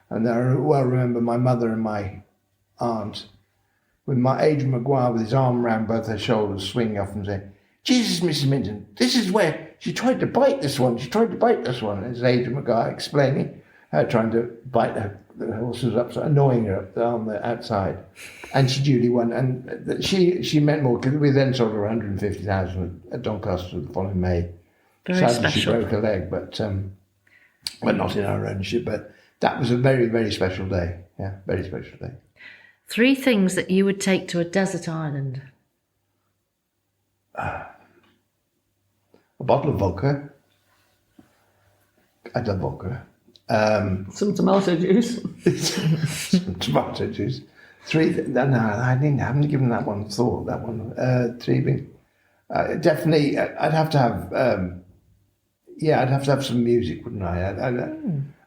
S3: And I well remember my mother and my aunt, with my Adrian Maguire with his arm round both her shoulders, swinging off and saying, "Jesus, Mrs. Minton, this is where she tried to bite this one. She tried to bite this one." It's Adrian Maguire explaining her trying to bite the horses up, annoying her on the outside. And she duly won. And she meant more, because we then sold her 150,000 at Doncaster the following May.
S2: Very
S3: Sadly,
S2: special.
S3: she broke her leg, but not in our ownership. But that was a very, very special day. Yeah, very special day.
S2: 3 things that you would take to a desert island.
S3: bottle of vodka. I love vodka.
S1: Some tomato juice.
S3: Some tomato juice. I haven't given that one thought. That one. 3 being. Definitely, I'd have to have. I'd have to have some music, wouldn't I?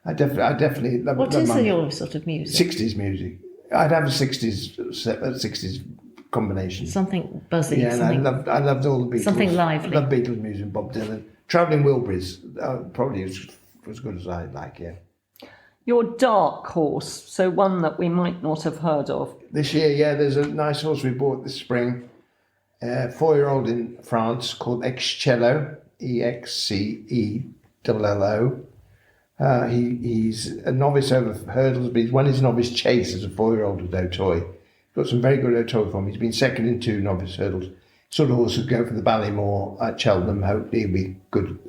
S3: I definitely love.
S2: What
S3: love
S2: is
S3: my
S2: your sort of music?
S3: 60s music. I'd have a 60s combination.
S2: Something buzzy.
S3: Yeah, and I loved all the Beatles.
S2: Something lively.
S3: I love Beatles music, Bob Dylan. Travelling Wilburys, probably as good as I like, yeah.
S1: Your dark horse, so one that we might not have heard of.
S3: This year, yeah, there's a nice horse we bought this spring. 4-year-old in France called Excello, EXCELLO. He's a novice over hurdles, but he's won his novice chase as a 4-year-old with Autoy. Got some very good Autoy form. He's been second in 2 novice hurdles. Sort of horse would go for the Ballymore at Cheltenham. Hopefully he'll be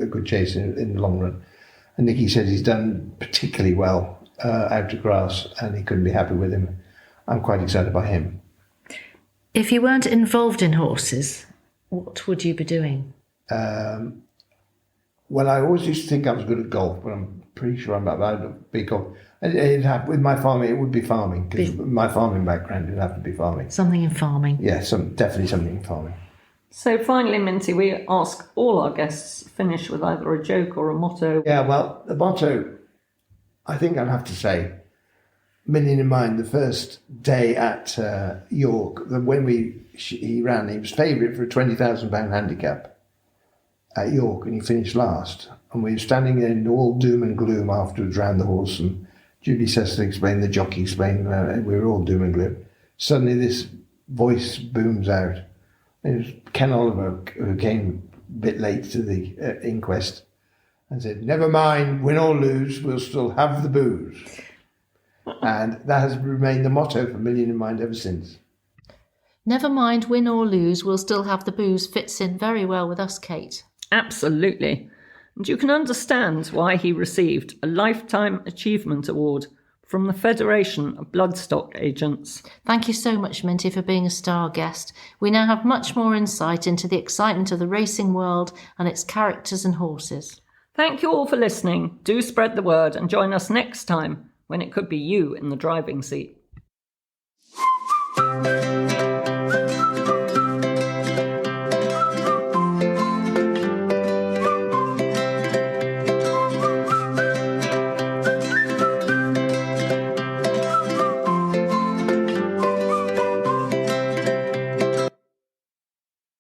S3: a good chase in the long run. And Nicky said he's done particularly well out of grass, and he couldn't be happy with him. I'm quite excited by him.
S2: If you weren't involved in horses, what would you be doing?
S3: Well, I always used to think I was good at golf, but I'm pretty sure I'm not that big golf. With my farming, it would be farming, because my farming background would have to be farming.
S2: Something in farming.
S3: Yeah, definitely something in farming.
S1: So finally, Minty, we ask all our guests finish with either a joke or a motto.
S3: Yeah, well, the motto, I think I'd have to say, million in mind, the first day at York, when he ran, he was favourite for a £20,000 handicap at York, and he finished last. And we were standing in all doom and gloom afterwards round the horse, and Judy Cecil explained, the jockey explained, we were all doom and gloom. Suddenly this voice booms out. It was Ken Oliver, who came a bit late to the inquest, and said, "Never mind, win or lose, we'll still have the booze." And that has remained the motto for Million in Mind ever since.
S2: Never mind, win or lose, we'll still have the booze fits in very well with us, Kate.
S1: Absolutely. And you can understand why he received a Lifetime Achievement Award from the Federation of Bloodstock Agents.
S2: Thank you so much, Minty, for being a star guest. We now have much more insight into the excitement of the racing world and its characters and horses.
S1: Thank you all for listening. Do spread the word and join us next time when it could be you in the driving seat.